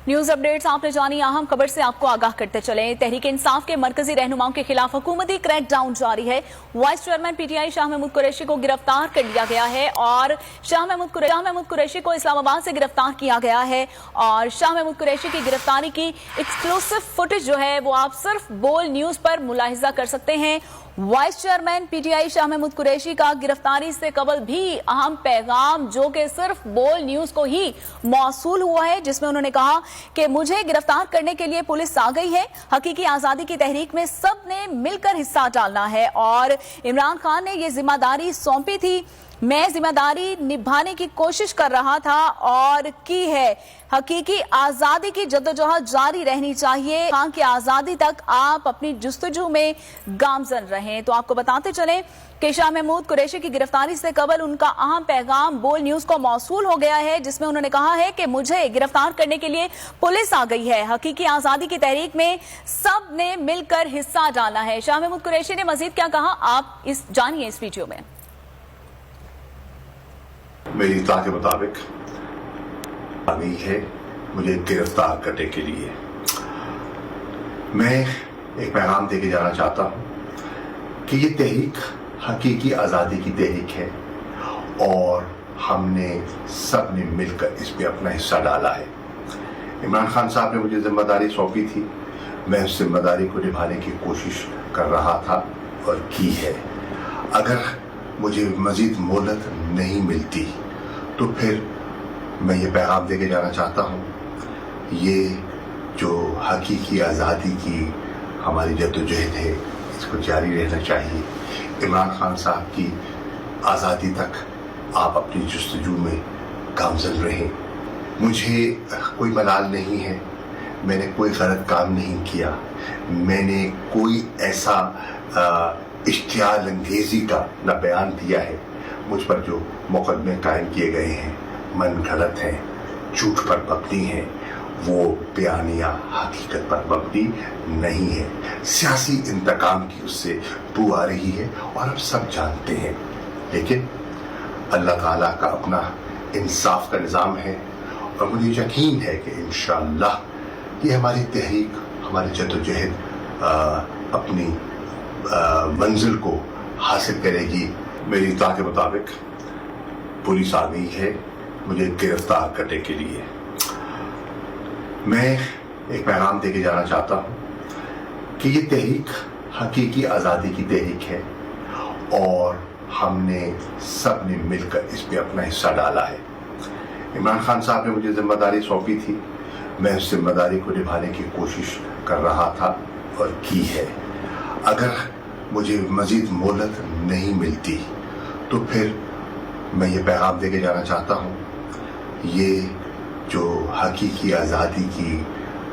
News updates आपने जानी। अहम खबर से आपको आगाह करते चले। तहरीक इंसाफ के मरकजी रहनुमाओं के खिलाफ हुकूमती क्रैकडाउन जारी है। वाइस चेयरमैन पीटीआई शाह महमूद कुरैशी को गिरफ्तार कर लिया गया है और शाह महमूद कुरैशी को इस्लामाबाद से गिरफ्तार किया गया है। और शाह महमूद कुरैशी की गिरफ्तारी की एक्सक्लूसिव फुटेज जो है वो आप सिर्फ बोल न्यूज पर मुलाहिजा कर सकते हैं। वाइस चेयरमैन पीटीआई शाह महमूद कुरैशी का गिरफ्तारी से कबल भी अहम पैगाम जो कि सिर्फ बोल न्यूज को ही मौसूल हुआ है, जिसमें उन्होंने कहा कि मुझे गिरफ्तार करने के लिए पुलिस आ गई है। हकीकी आजादी की तहरीक में सब ने मिलकर हिस्सा डालना है और इमरान खान ने ये जिम्मेदारी सौंपी थी। मैं जिम्मेदारी निभाने की कोशिश कर रहा था और की है। हकीकी आजादी की जद्दोजहद जारी रहनी चाहिए। खान की आजादी तक आप अपनी जुस्तजू में गामजन रहें। तो आपको बताते चलें कि शाह महमूद कुरैशी की गिरफ्तारी से कबल उनका अहम पैगाम बोल न्यूज को मौसूल हो गया है, जिसमें उन्होंने कहा है कि मुझे गिरफ्तार करने के लिए पुलिस आ गई है। हकीकी आजादी की तहरीक में सब ने मिलकर हिस्सा डाला है। शाह महमूद कुरैशी ने मजीद क्या कहा, आप जानिए इस वीडियो में। मेरी इत्तला के मुताबिक आ गई है मुझे गिरफ्तार करने के लिए। मैं एक पैगाम देके जाना चाहता हूं कि ये तहरीक हकीकी आज़ादी की तहरीक है और हमने सब ने मिलकर इसमें अपना हिस्सा डाला है। इमरान खान साहब ने मुझे जिम्मेदारी सौंपी थी, मैं उस जिम्मेदारी को निभाने की कोशिश कर रहा था और की है। अगर मुझे मजीद मोहलत नहीं मिलती तो फिर मैं ये पैगाम देके जाना चाहता हूँ, ये जो हकीकी आज़ादी की हमारी जद्दोजहद है इसको जारी रहना चाहिए। इमरान खान साहब की आज़ादी तक आप अपनी जुस्तजू में गामजन रहें। मुझे कोई मलाल नहीं है, मैंने कोई गलत काम नहीं किया, मैंने कोई ऐसा इश्तियाल अंगेजी का न बयान दिया है। मुझ पर जो मुकदमे कायम किए गए हैं मन गलत हैं, झूठ पर मबनी हैं, वो बयानिया हकीकत पर मबनी नहीं है। सियासी इंतकाम की उससे बू आ रही है और हम सब जानते हैं, लेकिन अल्लाह ताला का अपना इंसाफ का निज़ाम है और मुझे यकीन है कि इंशाअल्लाह ये हमारी तहरीक, हमारी जद्दोजहद अपनी मंजिल को हासिल करेगी। मेरी इत्तला के मुताबिक पुलिस आ गई है मुझे गिरफ्तार करने के लिए। मैं एक पैगाम देके जाना चाहता हूं कि ये तहरीक हकीकी आज़ादी की तहरीक है और हमने सब ने मिलकर इसमें अपना हिस्सा डाला है। इमरान खान साहब ने मुझे जिम्मेदारी सौंपी थी, मैं उस जिम्मेदारी को निभाने की कोशिश कर रहा था और की है। अगर मुझे मजीद मोहलत नहीं मिलती तो फिर मैं ये पैगाम देके जाना चाहता हूँ, ये जो हकीकी आज़ादी की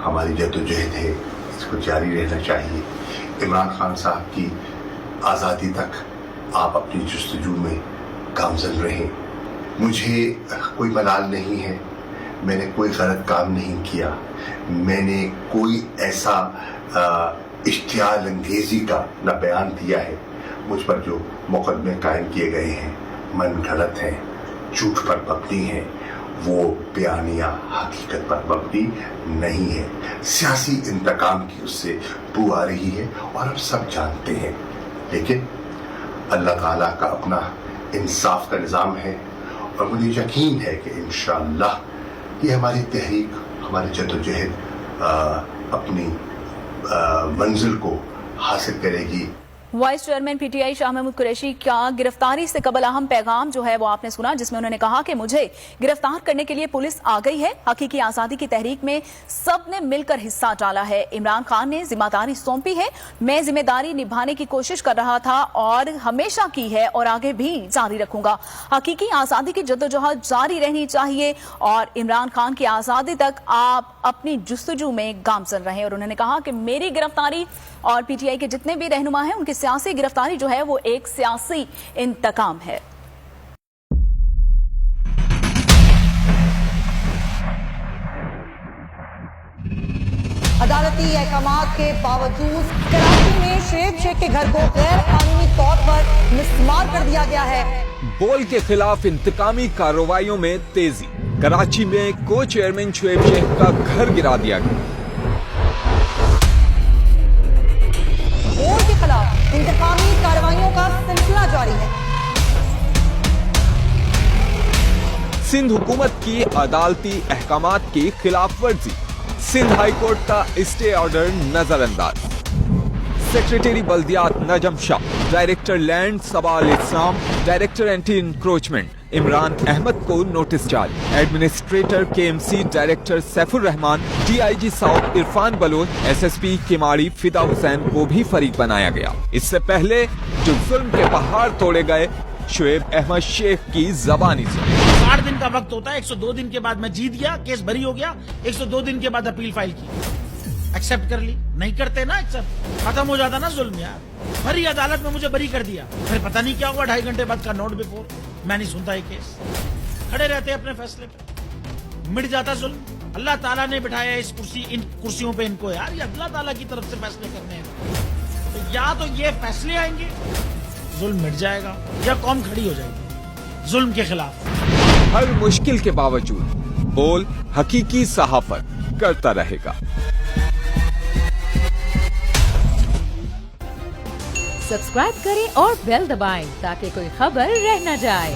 हमारी जद्दोजहद है इसको जारी रहना चाहिए। इमरान खान साहब की आज़ादी तक आप अपनी जुस्तजू में गामजन रहें। मुझे कोई मलाल नहीं है, मैंने कोई गलत काम नहीं किया, मैंने कोई ऐसा इश्तियाल अंगेजी का न बयान दिया है। मुझ पर जो मुकदमे कायम किए गए हैं मन गलत हैं, झूठ पर मबनी हैं, वो बयानिया हकीकत पर मबनी नहीं है। सियासी इंतकाम की उससे बू आ रही है और हम सब जानते हैं, लेकिन अल्लाह ताला का अपना इंसाफ का निज़ाम है और मुझे यकीन है कि इंशाअल्लाह ये हमारी तहरीक, हमारी जद्दोजहद अपनी मंजिल को हासिल करेगी। वाइस चेयरमैन पीटीआई शाह महमूद कुरैशी का गिरफ्तारी से कबल अहम पैगाम जो है वो आपने सुना, जिसमें उन्होंने कहा कि मुझे गिरफ्तार करने के लिए पुलिस आ गई है। हकीकी आजादी की तहरीक में सब ने मिलकर हिस्सा डाला है। इमरान खान ने जिम्मेदारी सौंपी है, मैं जिम्मेदारी निभाने की कोशिश कर रहा था और हमेशा की है और आगे भी जारी रखूंगा। हकीकी आजादी की जद्दोजहद जारी रहनी चाहिए और इमरान खान की आजादी तक आप अपनी जुस्तजू में गामजन रहें। और उन्होंने कहा कि मेरी गिरफ्तारी और पीटीआई के जितने भी रहनुमा हैं उनकी सियासी गिरफ्तारी जो है वो एक सियासी इंतकाम है। अदालती अहकामात के बावजूद कराची में शोएब शेख के घर को गैर कानूनी तौर पर मिसमार कर दिया गया है। बोल के खिलाफ इंतकामी कार्रवाइयों में तेजी। कराची में को चेयरमैन शुएब शेख का घर गिरा दिया गया। बोर्ड के खिलाफ इंतकामी कार्रवाइयों का सिलसिला जारी है। सिंध हुकूमत की अदालती अहकामात की खिलाफ वर्जी, सिंध हाई कोर्ट का स्टे ऑर्डर नजरअंदाज। सेक्रेटरी बल्दियात Najam Shah, director land Sabal Islam, director anti encroachment Imran Ahmed को नोटिस जारी। Administrator KMC director Saifur Rahman, DIG south Irfan Baloch, SSP Keamari Fida Hussain को भी फरीक बनाया गया। इससे पहले जो जुल्म के पहाड़ तोड़े गए, शुएब अहमद शेख की जबानी सुनी। 60 दिन का वक्त होता है, 102 दिन के बाद मैं जीत गया, केस बरी हो गया, 102 दिन के बाद अपील फाइल की, एक्सेप्ट कर ली। नहीं करते ना एक्सेप्ट, खत्म हो जाता ना जुल्म यार। भरी अदालत में मुझे बरी कर दिया, फिर पता नहीं क्या हुआ, 2.5 घंटे बाद का नोट बिफोर, मैं नहीं सुनता ये केस। खड़े रहते अपने फैसले पे, मिट जाता जुल्म। अल्लाह ताला ने बिठाया इस इन कुर्सियों पे इनको यार, ये अल्लाह ताला की तरफ से फैसले करने हैं। तो या तो ये फैसले आएंगे, जुल्म मिट जाएगा, या कौम खड़ी हो जाएगी जुल्म के खिलाफ। हर मुश्किल के बावजूद बोल हकीकी सहाफत करता रहेगा। सब्सक्राइब करें और बेल दबाएं ताकि कोई खबर रह न जाए।